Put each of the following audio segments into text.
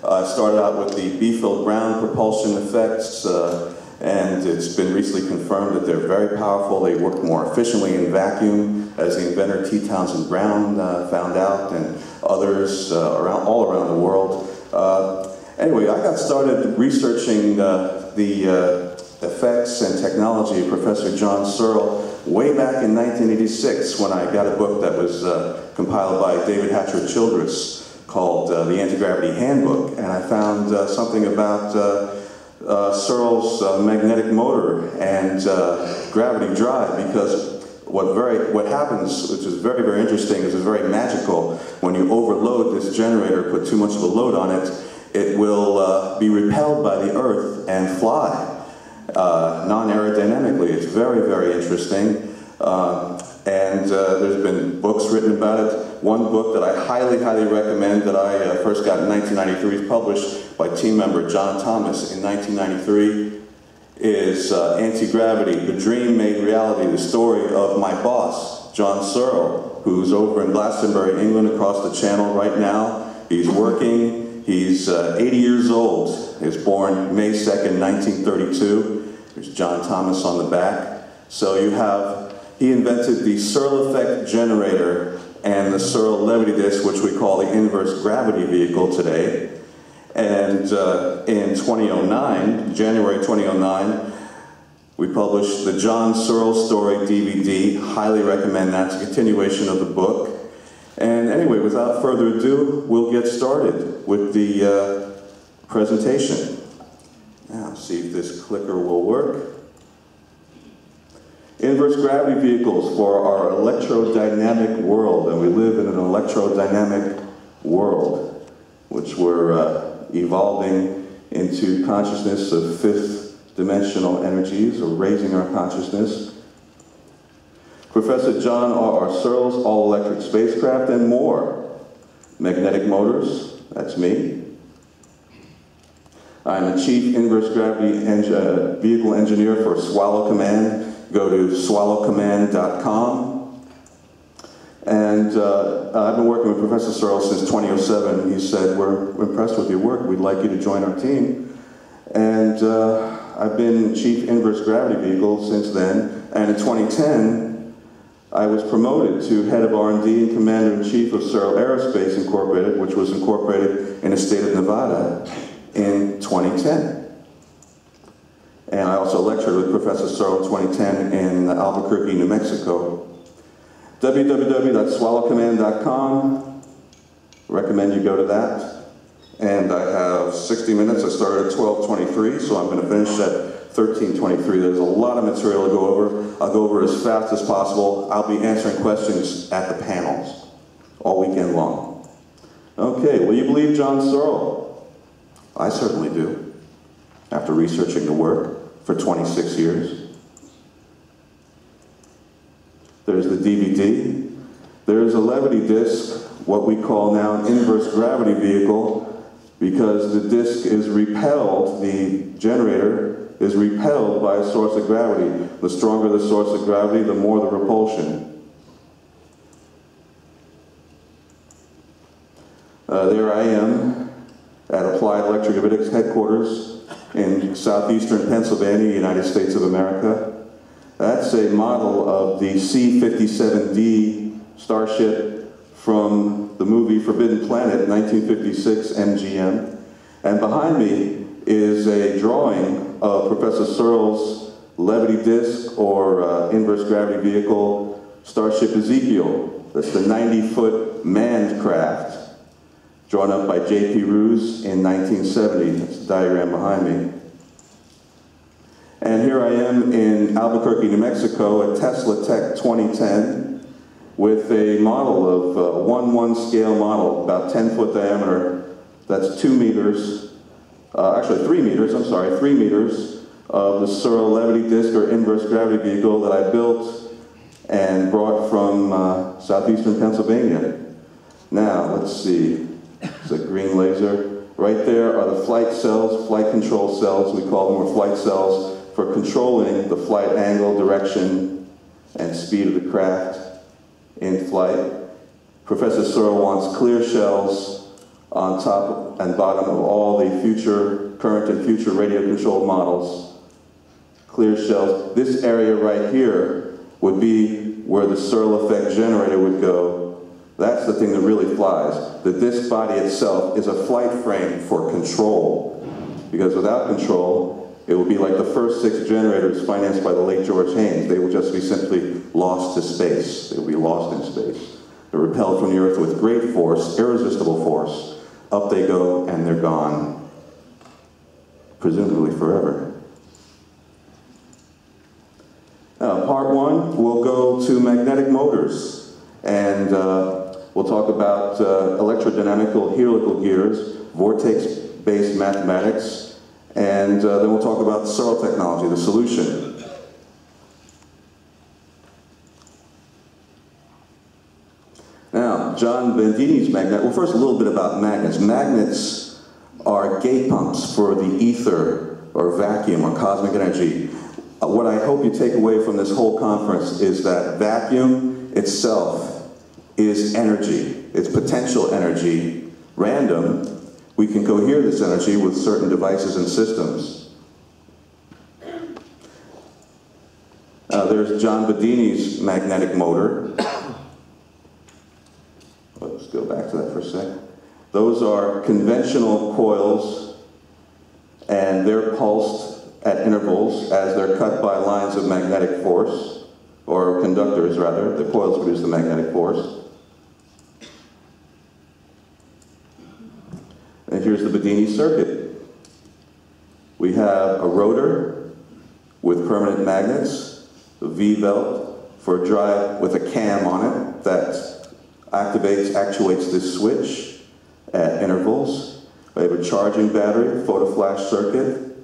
I started out with the B-Field-Brown propulsion effects, and it's been recently confirmed that they're very powerful. They work more efficiently in vacuum, as the inventor T. Townsend Brown found out, and others all around the world. Anyway, I got started researching the effects and technology of Professor John Searle way back in 1986, when I got a book that was compiled by David Hatcher Childress called The Anti-Gravity Handbook, and I found something about Searle's magnetic motor and gravity drive, because what happens, which is very, very interesting, is very magical. When you overload this generator, put too much of a load on it, it will be repelled by the Earth and fly non-aerodynamically. It's very, very interesting. And there's been books written about it. One book that I highly, highly recommend that I first got in 1993, is published by team member John Thomas in 1993, is Anti-Gravity, The Dream Made Reality, the story of my boss, John Searle, who's over in Glastonbury, England, across the channel right now. He's working. He's 80 years old. He was born May 2nd, 1932. There's John Thomas on the back. So you have, he invented the Searle effect generator and the Searle levity disk, which we call the inverse gravity vehicle today. And in 2009, January 2009, we published the John Searle Story DVD. Highly recommend that. It's a continuation of the book. And anyway, without further ado, we'll get started with the presentation. Now, see if this clicker will work. Inverse gravity vehicles for our electrodynamic world, and we live in an electrodynamic world, which we're evolving into consciousness of fifth dimensional energies, or raising our consciousness. Professor John R. Searle's all-electric spacecraft and more. Magnetic motors, that's me. I'm a chief inverse gravity vehicle engineer for Swallow Command. Go to swallowcommand.com. And I've been working with Professor Searle since 2007. He said, we're impressed with your work. We'd like you to join our team. And I've been chief inverse gravity vehicle since then. And in 2010, I was promoted to head of R&D and commander-in-chief of Searle Aerospace Incorporated, which was incorporated in the state of Nevada in 2010. And I also lectured with Professor Searle in 2010 in Albuquerque, New Mexico. www.swallowcommand.com. Recommend you go to that. And I have 60 minutes. I started at 12:23, so I'm going to finish at 13:23. There's a lot of material to go over. I'll go over as fast as possible. I'll be answering questions at the panels all weekend long. Okay, will you believe John Searle? I certainly do, after researching the work for 26 years. There's the DVD. There's a levity disk, what we call now an inverse gravity vehicle, because the disk is repelled, the generator is repelled by a source of gravity. The stronger the source of gravity, the more the repulsion. There I am at Applied Electrogravitic headquarters in southeastern Pennsylvania, United States of America. That's a model of the C-57D starship from the movie Forbidden Planet, 1956 MGM. And behind me is a drawing of Professor Searle's levity disk, or inverse gravity vehicle, Starship Ezekiel. That's the 90-foot manned craft, drawn up by J.P. Roos in 1970. That's the diagram behind me. And here I am in Albuquerque, New Mexico at Tesla Tech 2010 with a model of a 1:1 scale model, about 10-foot diameter. That's 2 meters, actually 3 meters, I'm sorry, 3 meters of the Searle levity disk, or inverse gravity vehicle, that I built and brought from southeastern Pennsylvania. Now, let's see. It's a green laser. Right there are the flight cells, flight control cells, we call them, or flight cells, for controlling the flight angle, direction, and speed of the craft in flight. Professor Searle wants clear shells on top and bottom of all the current and future radio-controlled models. Clear shells. This area right here would be where the Searle effect generator would go. That's the thing that really flies. The disc body itself is a flight frame for control, because without control, it would be like the first 6 generators financed by the late George Haynes. They would just be simply lost to space. They would be lost in space. They're repelled from the Earth with great force, irresistible force. Up they go, and they're gone, presumably forever. Now, part 1, we'll go to magnetic motors, and we'll talk about electrodynamical helical gears, vortex-based mathematics, and then we'll talk about Searle technology, the solution. Now, John Bandini's magnet. Well, first a little bit about magnets. Magnets are gate pumps for the ether or vacuum or cosmic energy. What I hope you take away from this whole conference is that vacuum itself is energy. It's potential energy, random. We can cohere this energy with certain devices and systems. There's John Bandini's magnetic motor. Let's go back to that for a second. Those are conventional coils, and they're pulsed at intervals as they're cut by lines of magnetic force, or conductors rather. The coils produce the magnetic force. And here's the Bandini circuit. We have a rotor with permanent magnets, a V-belt for a drive with a cam on it that actuates this switch at intervals. We have a charging battery, photoflash circuit.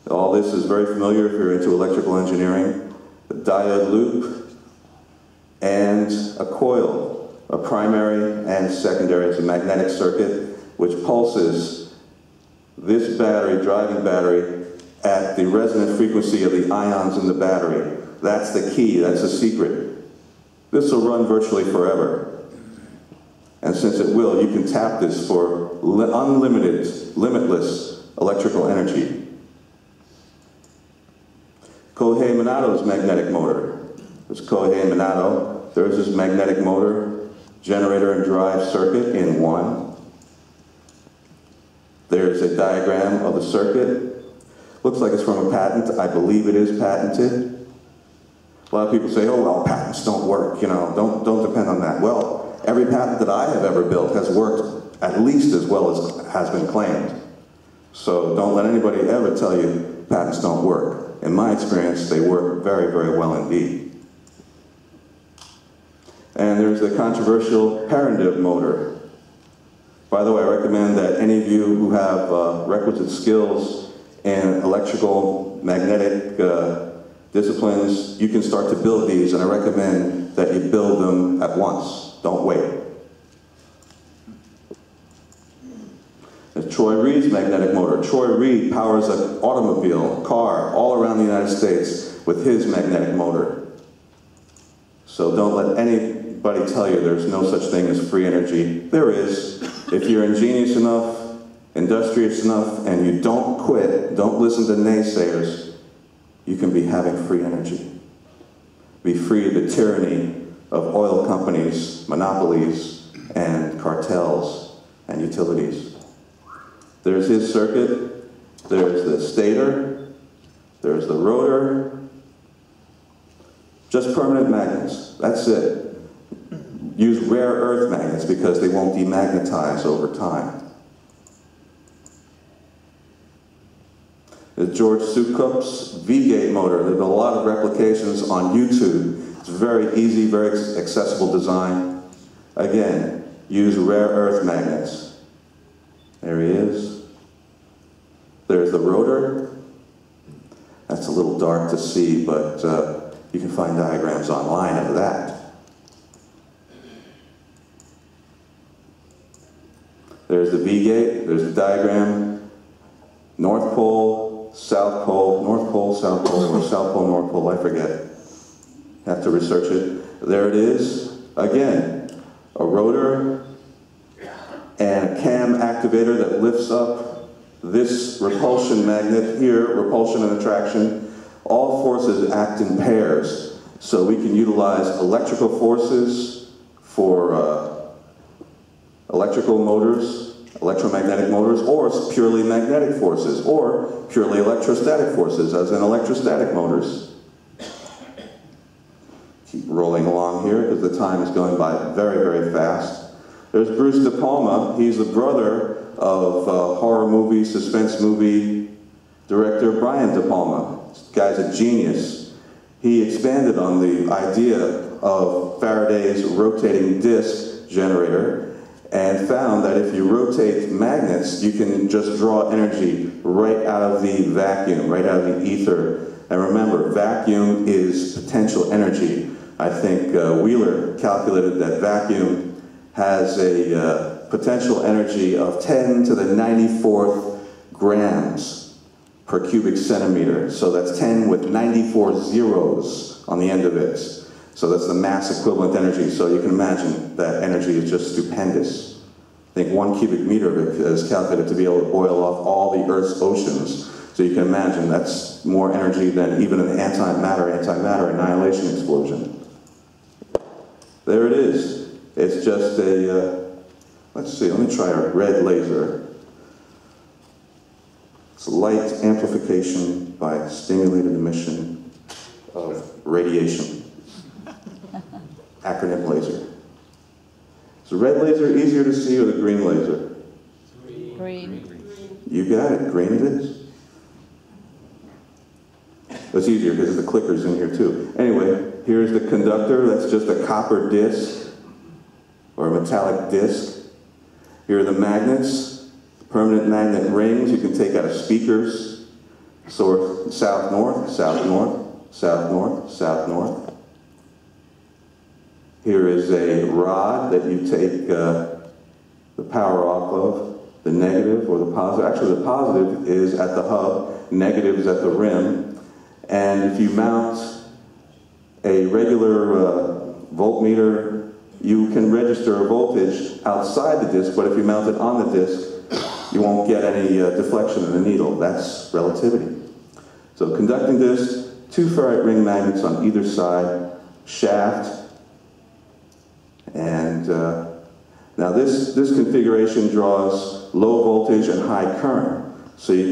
All this is very familiar if you're into electrical engineering. A diode loop and a coil, a primary and secondary. It's a magnetic circuit which pulses this battery, driving battery, at the resonant frequency of the ions in the battery. That's the key, that's the secret. This will run virtually forever. And since it will, you can tap this for unlimited, limitless electrical energy. Kohei Minato's magnetic motor. There's Kohei Minato. There's his magnetic motor, generator and drive circuit in one. There's a diagram of the circuit. Looks like it's from a patent. I believe it is patented. A lot of people say, oh, well, patents don't work, you know, don't depend on that. Well, every patent that I have ever built has worked at least as well as has been claimed. So don't let anybody ever tell you patents don't work. In my experience, they work very, very well indeed. And there's the controversial Parentiv motor. By the way, I recommend that any of you who have requisite skills in electrical, magnetic disciplines, you can start to build these, and I recommend that you build them at once. Don't wait. There's Troy Reed's magnetic motor. Troy Reed powers an automobile, car, all around the United States with his magnetic motor. So don't let anybody tell you there's no such thing as free energy. There is. If you're ingenious enough, industrious enough, and you don't quit, don't listen to naysayers, you can be having free energy. Be free of the tyranny of oil companies, monopolies, and cartels and utilities. There's his circuit, there's the stator, there's the rotor, just permanent magnets, that's it. Use rare earth magnets because they won't demagnetize over time. There's George Sukup's V-gate motor. There's a lot of replications on YouTube. It's very easy, very accessible design. Again, use rare earth magnets. There he is. There's the rotor. That's a little dark to see, but you can find diagrams online of that. There's the V-gate, there's the diagram. North Pole, South Pole, North Pole, South Pole, or South Pole, North Pole, I forget. Have to research it. There it is. Again, a rotor and a cam activator that lifts up this repulsion magnet here, repulsion and attraction. All forces act in pairs, so we can utilize electrical forces for electrical motors, electromagnetic motors, or purely magnetic forces, or purely electrostatic forces, as in electrostatic motors. Keep rolling along here, because the time is going by very, very fast. There's Bruce De Palma. He's the brother of horror movie, suspense movie director Brian De Palma. This guy's a genius. He expanded on the idea of Faraday's rotating disc generator and found that if you rotate magnets, you can just draw energy right out of the vacuum, right out of the ether. And remember, vacuum is potential energy. I think Wheeler calculated that vacuum has a potential energy of 10 to the 94th grams per cubic centimeter. So that's 10 with 94 zeros on the end of it. So that's the mass equivalent energy. So you can imagine that energy is just stupendous. I think 1 cubic meter of it is calculated to be able to boil off all the Earth's oceans. So you can imagine that's more energy than even an antimatter annihilation explosion. There it is. It's just a, let's see, let me try a red laser. It's light amplification by stimulated emission of radiation. Acronym laser. Is the red laser easier to see or the green laser? Green. You got it, green it is. It's easier because the clicker's in here too. Anyway, here's the conductor. That's just a copper disc or a metallic disc. Here are the magnets, permanent magnet rings you can take out of speakers. So south, north, south, north, south, north, south, north. Here is a rod that you take the power off of, the negative or the positive. Actually, the positive is at the hub, negative is at the rim. And if you mount a regular voltmeter, you can register a voltage outside the disc, but if you mount it on the disc, you won't get any deflection in the needle. That's relativity. So conducting disc, 2 ferrite ring magnets on either side, shaft, and now this configuration draws low voltage and high current. So you